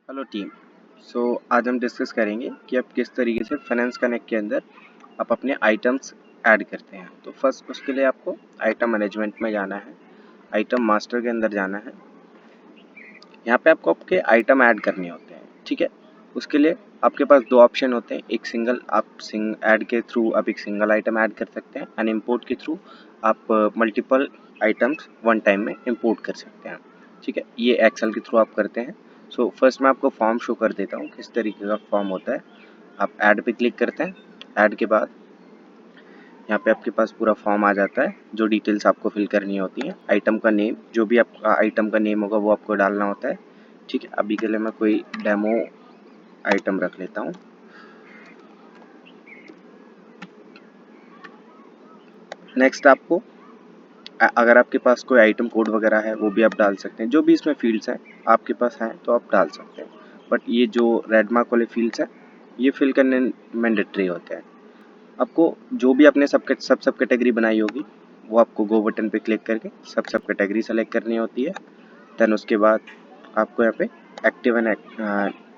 Hello team. आज हम discuss करेंगे कि आप किस तरीके से फाइनेंस कनेक्ट के अंदर आप अपने आइटम्स ऐड करते हैं। तो फर्स्ट उसके लिए आपको आइटम मैनेजमेंट में जाना है, आइटम मास्टर के अंदर जाना है। यहाँ पे आपको आपके आइटम ऐड करने होते हैं, ठीक है। उसके लिए आपके पास दो ऑप्शन होते हैं, एक सिंगल ऐड के थ्रू आप एक सिंगल आइटम ऐड कर सकते हैं एंड इम्पोर्ट के थ्रू आप मल्टीपल आइटम्स वन टाइम में इम्पोर्ट कर सकते हैं, ठीक है। ये एक्सेल के थ्रू आप करते हैं। फर्स्ट मैं आपको फॉर्म शो कर देता हूँ किस तरीके का फॉर्म होता है। आप ऐड पे क्लिक करते हैं, ऐड के बाद यहाँ पे आपके पास पूरा फॉर्म आ जाता है, जो डिटेल्स आपको फिल करनी होती हैं। आइटम का नेम, जो भी आपका आइटम का नेम होगा वो आपको डालना होता है, ठीक है। अभी के लिए मैं कोई डेमो आइटम रख लेता हूँ। नेक्स्ट आपको अगर आपके पास कोई आइटम कोड वगैरह है वो भी आप डाल सकते हैं, जो भी इसमें फील्ड्स हैं आपके पास हैं तो आप डाल सकते हैं। बट ये जो रेड मार्क वाले फील्ड्स हैं ये फिल करने मैंडेटरी होते हैं। आपको जो भी आपने सब कैटेगरी बनाई होगी वो आपको गो बटन पे क्लिक करके सब कैटेगरी सेलेक्ट करनी होती है। देन उसके बाद आपको यहाँ पे एक्टिव एंड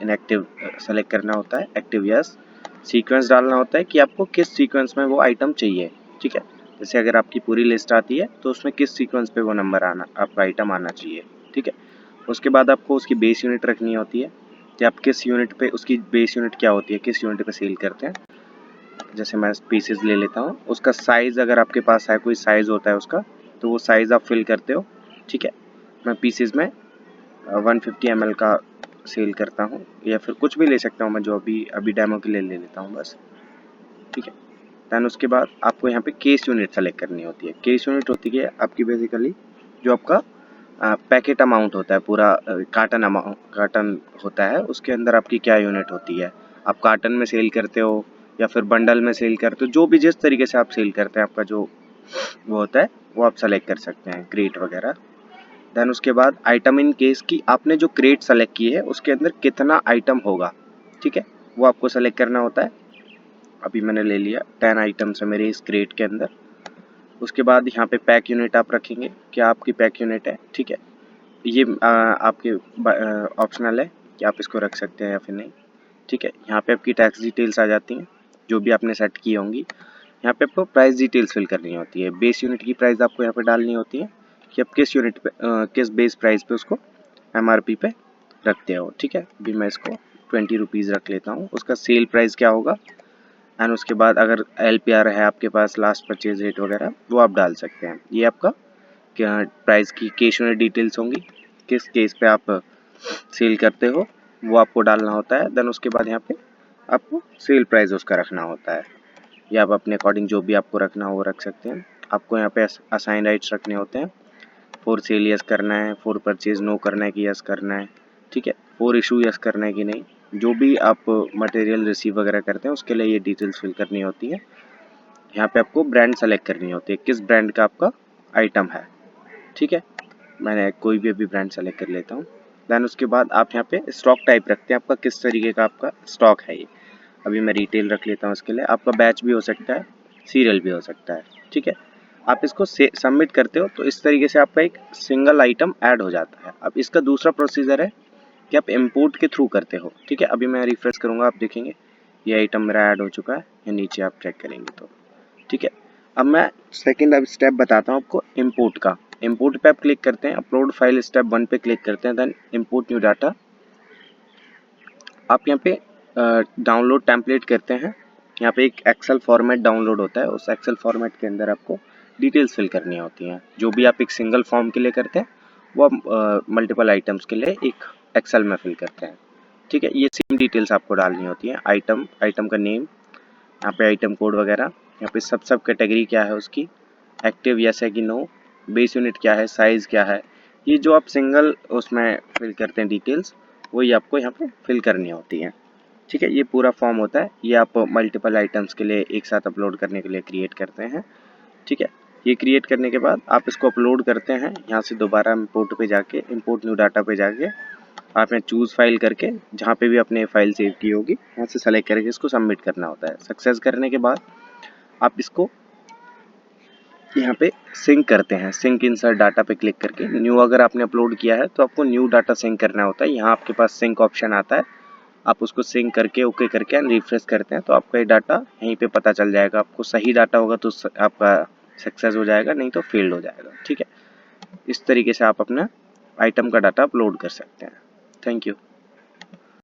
इनएक्टिव सेलेक्ट करना होता है। एक्टिव यस, सीक्वेंस डालना होता है कि आपको किस सीक्वेंस में वो आइटम चाहिए, ठीक है। जैसे अगर आपकी पूरी लिस्ट आती है तो उसमें किस सीक्वेंस पे वो नंबर आना, आपका आइटम आना चाहिए, ठीक है। उसके बाद आपको उसकी बेस यूनिट रखनी होती है कि आप किस यूनिट पे, उसकी बेस यूनिट क्या होती है, किस यूनिट पे सेल करते हैं। जैसे मैं पीसेस ले लेता हूँ, उसका साइज़ अगर आपके पास है, कोई साइज़ होता है उसका, तो वो साइज़ आप फिल करते हो, ठीक है। मैं पीसेस में 150 ml का सेल करता हूँ, या फिर कुछ भी ले सकता हूँ मैं, जो अभी अभी डेमो के लिए ले लेता हूँ बस, ठीक है। दैन उसके बाद आपको यहाँ पे केस यूनिट सेलेक्ट करनी होती है। केस यूनिट होती है आपकी बेसिकली जो आपका पैकेट अमाउंट होता है, पूरा कार्टन होता है, उसके अंदर आपकी क्या यूनिट होती है। आप कार्टन में सेल करते हो या फिर बंडल में सेल करते हो, जो भी जिस तरीके से आप सेल करते हैं, आपका जो वो होता है वो आप सेलेक्ट कर सकते हैं, क्रेट वगैरह। देन उसके बाद आइटम इन केस की आपने जो क्रेट सेलेक्ट की है उसके अंदर कितना आइटम होगा, ठीक है, वो आपको सेलेक्ट करना होता है। अभी मैंने ले लिया 10 आइटम्स है मेरे इस क्रेट के अंदर। उसके बाद यहाँ पे पैक यूनिट आप रखेंगे, क्या आपकी पैक यूनिट है, ठीक है। ये आपके ऑप्शनल है कि आप इसको रख सकते हैं या फिर नहीं, ठीक है। यहाँ पे आपकी टैक्स डिटेल्स आ जाती हैं जो भी आपने सेट की होंगी। यहाँ पे आपको प्राइस डिटेल्स फिल करनी होती है। बेस यूनिट की प्राइस आपको यहाँ पे डालनी होती है कि आप किस यूनिट पे किस बेस प्राइस पे उसको MRP पे रखते हो, ठीक है। अभी मैं इसको 20 रुपीज़ रख लेता हूँ। उसका सेल प्राइस क्या होगा, एंड उसके बाद अगर LPR है आपके पास, लास्ट परचेज रेट वगैरह, वो आप डाल सकते हैं। ये आपका क्या प्राइस की केस यूनिट डिटेल्स होंगी, किस केस पे आप सेल करते हो वो आपको डालना होता है। देन उसके बाद यहाँ पे आपको सेल प्राइस उसका रखना होता है, या आप अपने अकॉर्डिंग जो भी आपको रखना हो वो रख सकते हैं। आपको यहाँ पे असाइन राइट्स रखने होते हैं। फॉर सेल यस करना है, फॉर परचेज नो करना है कि यस करना है, ठीक है। फॉर इशू यस करना है कि नहीं। जो भी आप मटेरियल रिसीव वगैरह करते हैं उसके लिए ये डिटेल्स फिल करनी होती है। यहाँ पे आपको ब्रांड सेलेक्ट करनी होती है, किस ब्रांड का आपका आइटम है, ठीक है। मैंने कोई भी अभी ब्रांड सेलेक्ट कर लेता हूँ। देन उसके बाद आप यहाँ पे स्टॉक टाइप रखते हैं, आपका किस तरीके का आपका स्टॉक है ये। अभी मैं रिटेल रख लेता हूँ इसके लिए। आपका बैच भी हो सकता है, सीरियल भी हो सकता है, ठीक है। आप इसको सबमिट करते हो तो इस तरीके से आपका एक सिंगल आइटम ऐड हो जाता है। अब इसका दूसरा प्रोसीजर है कि आप इम्पोर्ट के थ्रू करते हो, ठीक है। अभी मैं रिफ्रेश करूँगा, आप देखेंगे ये आइटम मेरा ऐड हो चुका है, या नीचे आप चेक करेंगे तो, ठीक है। अब मैं सेकेंड स्टेप बताता हूँ आपको इम्पोर्ट का। इम्पोर्ट पे आप क्लिक करते हैं, अपलोड फाइल स्टेप 1 पे क्लिक करते हैं, देन इम्पोर्ट न्यू डाटा। आप यहाँ पे डाउनलोड टेम्पलेट करते हैं। यहाँ पे एक एक्सेल फॉर्मेट डाउनलोड होता है, उस एक्सेल फॉर्मेट के अंदर आपको डिटेल्स फिल करनी होती हैं। जो भी आप एक सिंगल फॉर्म के लिए करते हैं वो आप मल्टीपल आइटम्स के लिए एक एक्सेल में फिल करते हैं, ठीक है। ये सेम डिटेल्स आपको डालनी होती है। आइटम का नेम, यहाँ पे आइटम कोड वगैरह, यहाँ पे सब कैटेगरी क्या है उसकी, एक्टिव यस है कि नो, बेस यूनिट क्या है, साइज़ क्या है। ये जो आप सिंगल उसमें फिल करते हैं डिटेल्स, वही आपको यहाँ पे फिल करनी होती है, ठीक है। ये पूरा फॉर्म होता है, ये आप मल्टीपल आइटम्स के लिए एक साथ अपलोड करने के लिए क्रिएट करते हैं, ठीक है। ये क्रिएट करने के बाद आप इसको अपलोड करते हैं। यहाँ से दोबारा इम्पोर्ट पे जाके, इम्पोर्ट न्यू डाटा पे जाके आपने चूज़ फाइल करके जहाँ पे भी अपने फाइल सेव की होगी वहाँ से सेलेक्ट करके इसको सबमिट करना होता है। सक्सेस करने के बाद आप इसको यहाँ पे सिंक करते हैं, सिंक इंसर्ट डाटा पे क्लिक करके न्यू अगर आपने अपलोड किया है तो आपको न्यू डाटा सिंक करना होता है। यहाँ आपके पास सिंक ऑप्शन आता है, आप उसको सिंक करके ओके करके रिफ्रेश करते हैं तो आपका ये डाटा यहीं पे पता चल जाएगा। आपको सही डाटा होगा तो आपका सक्सेस हो जाएगा, नहीं तो फेल्ड हो जाएगा। ठीक है, इस तरीके से आप अपना आइटम का डाटा अपलोड कर सकते हैं। Thank you.